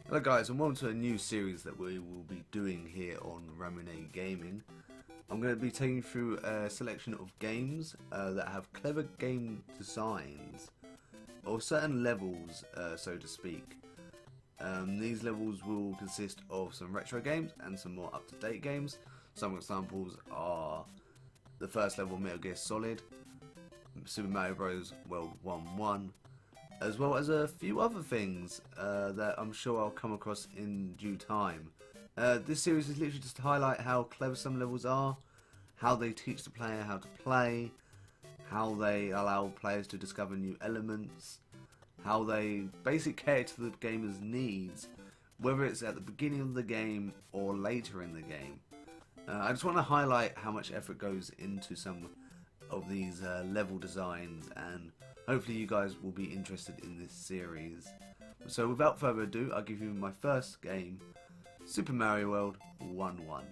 Hello guys, and welcome to a new series that we will be doing here on RamuneGaming. I'm going to be taking you through a selection of games that have clever game designs, or certain levels, so to speak. These levels will consist of some retro games and some more up-to-date games. Some examples are the first level Metal Gear Solid, Super Mario Bros. World 1-1, as well as a few other things that I'm sure I'll come across in due time. This series is literally just to highlight how clever some levels are, how they teach the player how to play, how they allow players to discover new elements, how they basically cater to the gamer's needs, whether it's at the beginning of the game or later in the game. I just want to highlight how much effort goes into some of these level designs, and hopefully you guys will be interested in this series. So without further ado, I'll give you my first game, Super Mario World 1-1.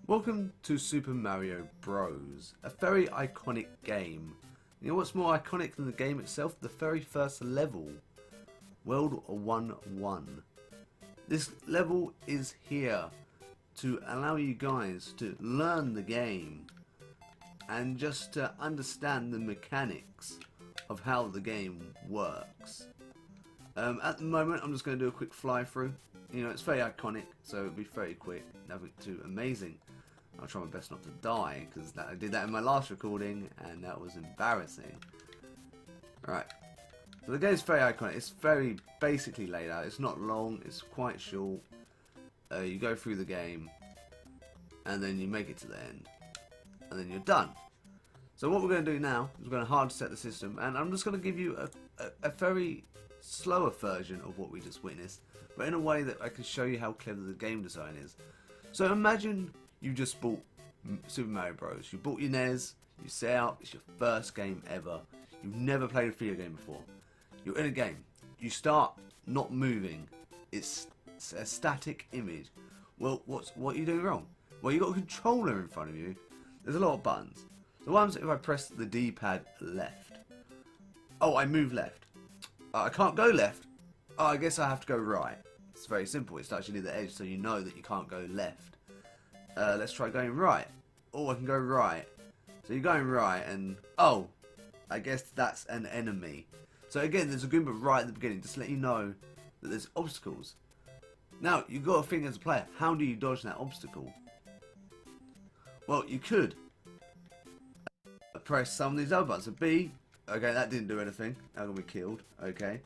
Welcome to Super Mario Bros. A very iconic game. You know what's more iconic than the game itself? The very first level, World 1-1. This level is here to allow you guys to learn the game and just to understand the mechanics of how the game works. At the moment I'm just going to do a quick fly through. You know, it's very iconic, so it'll be very quick, nothing too amazing. I'll try my best not to die, because I did that in my last recording and that was embarrassing. Alright, so the game's very iconic. It's very basically laid out. It's not long, it's quite short. You go through the game and then you make it to the end and then you're done. So what we're going to do now is we're going to hard set the system, and I'm just going to give you a very slower version of what we just witnessed, but in a way that I can show you how clever the game design is. So imagine you just bought Super Mario Bros. You bought your NES, you set out, it's your first game ever. You've never played a video game before. You're in a game. You start not moving. It's a static image. Well, what are you doing wrong? Well, you've got a controller in front of you. There's a lot of buttons. So what happens if I press the D-pad left? Oh, I move left. I can't go left. Oh, I guess I have to go right. It's very simple. It's actually the edge, so you know that you can't go left. Let's try going right. Oh, I can go right. So you're going right, and oh, I guess that's an enemy. So again, there's a Goomba right at the beginning, just to let you know that there's obstacles. Now, you've got to think as a player, how do you dodge that obstacle? Well, you could press some of these other buttons. So B, okay, that didn't do anything. I'm going to be killed. Okay.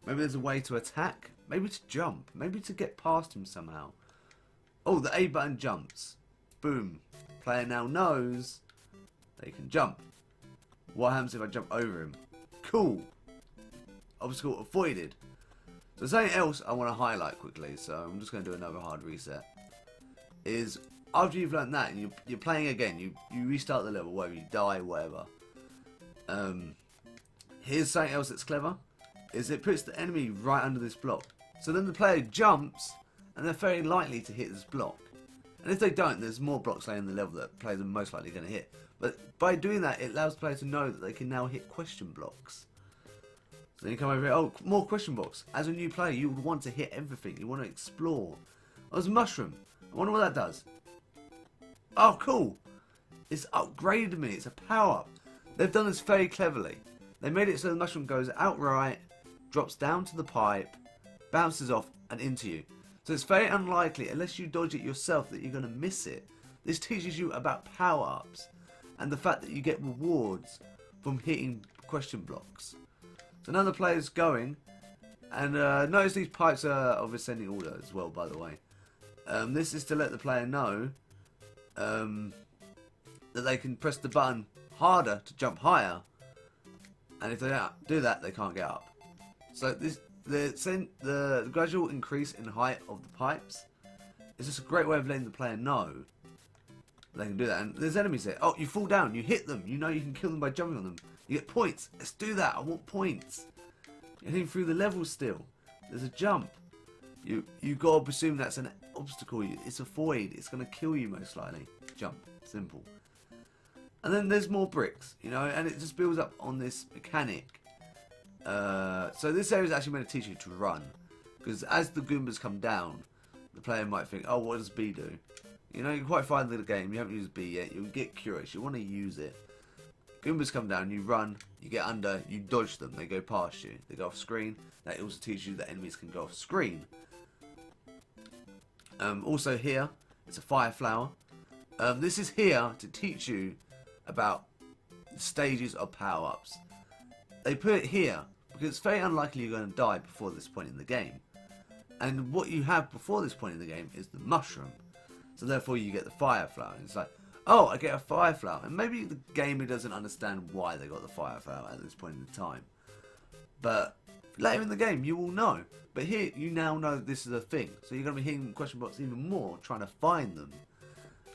Maybe there's a way to attack. Maybe to jump. Maybe to get past him somehow. Oh, the A button jumps. Boom. Player now knows they can jump. What happens if I jump over him? Cool. Obstacle avoided. So something else I want to highlight quickly, so I'm just going to do another hard reset, is after you've learned that and you're playing again, you restart the level, whether you die, whatever. Here's something else that's clever, is it puts the enemy right under this block. So then the player jumps and they're very likely to hit this block. And if they don't, there's more blocks laying in the level that players are most likely going to hit. But by doing that, it allows the player to know that they can now hit question blocks. So then you come over here, oh, more question blocks. As a new player, you would want to hit everything. You want to explore. Oh, there's a mushroom. I wonder what that does. Oh, cool. It's upgraded me. It's a power-up. They've done this very cleverly. They made it so the mushroom goes outright, drops down to the pipe, bounces off and into you. So it's very unlikely, unless you dodge it yourself, that you're going to miss it. This teaches you about power-ups and the fact that you get rewards from hitting question blocks. So now the player's going, and notice these pipes are of ascending order as well, by the way. This is to let the player know that they can press the button harder to jump higher, and if they don't do that, they can't get up. So the gradual increase in height of the pipes is just a great way of letting the player know they can do that. And there's enemies there. Oh, you fall down, you hit them, you know you can kill them by jumping on them. You get points. Let's do that. I want points. You're hitting through the level still. There's a jump. You gotta presume that's an obstacle. It's a void. It's gonna kill you most likely. Jump. Simple. And then there's more bricks, you know, and it just builds up on this mechanic. So this area is actually meant to teach you to run. Because as the Goombas come down, the player might think, oh, what does B do? You know, you're quite far into the game, you haven't used B yet, you'll get curious, you want to use it. Goombas come down, you run, you get under, you dodge them, they go past you, they go off screen. That also teaches you that enemies can go off screen. Also here, it's a fire flower. This is here to teach you about stages of power-ups. They put it here because it's very unlikely you're going to die before this point in the game. And what you have before this point in the game is the mushroom. So therefore you get the fire flower. And it's like, oh, I get a fire flower. And maybe the gamer doesn't understand why they got the fire flower at this point in time. But later in the game you will know. But here you now know this is a thing. So you're going to be hitting question box even more, trying to find them.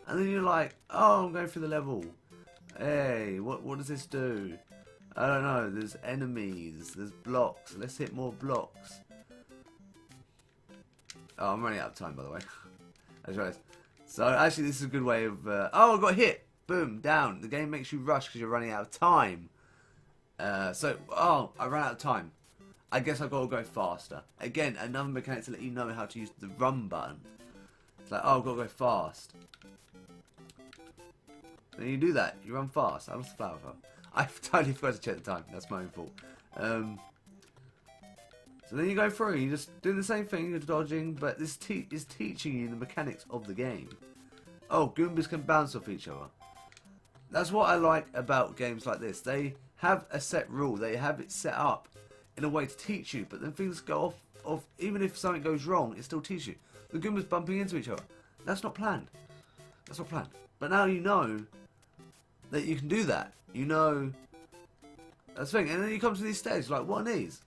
And then you're like, oh, I'm going through the level. Hey, what does this do? I don't know. There's enemies. There's blocks. Let's hit more blocks. Oh, I'm running out of time, by the way. I just realized. So actually, this is a good way of. Oh, I got hit. Boom, down. The game makes you rush because you're running out of time. Oh, I ran out of time. I guess I've got to go faster. Again, another mechanic to let you know how to use the run button. It's like, oh, I've got to go fast. Then you do that. You run fast. I lost the flower. I totally forgot to check the time. That's my own fault. So then you go through. You just do the same thing. You're dodging, but this is teaching you the mechanics of the game. Oh, Goombas can bounce off each other. That's what I like about games like this. They have a set rule. They have it set up in a way to teach you. But then things go off. Even if something goes wrong, it still teaches you. The Goombas bumping into each other. That's not planned. That's not planned. But now you know that you can do that. You know that's the thing. And then you come to these stairs like, what are these?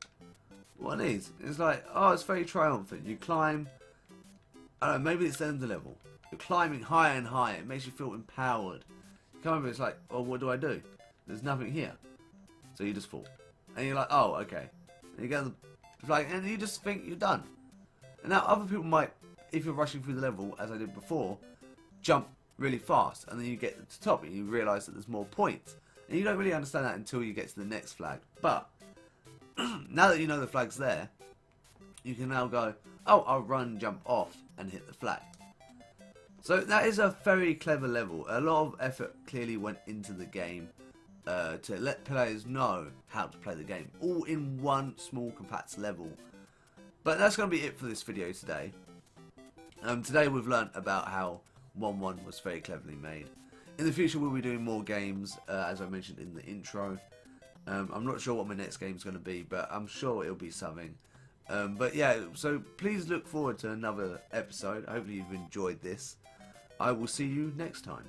What are these? It's like, oh, it's very triumphant. You climb, I don't know, maybe it's the end of the level. You're climbing higher and higher. It makes you feel empowered. You come over, it's like, oh, what do I do? There's nothing here. So you just fall. And you're like, oh, okay. And you get the, like, and you just think you're done. And now other people might, if you're rushing through the level, as I did before, jump really fast, and then you get to the top and you realise that there's more points. And you don't really understand that until you get to the next flag. But now that you know the flag's there, you can now go, oh, I'll run, jump off, and hit the flag. So that is a very clever level. A lot of effort clearly went into the game to let players know how to play the game, all in one small compact level. But that's going to be it for this video today. Today we've learnt about how 1-1 was very cleverly made. In the future we'll be doing more games, as I mentioned in the intro. I'm not sure what my next game is going to be, but I'm sure it'll be something. But yeah, so please look forward to another episode. Hopefully you've enjoyed this. I will see you next time.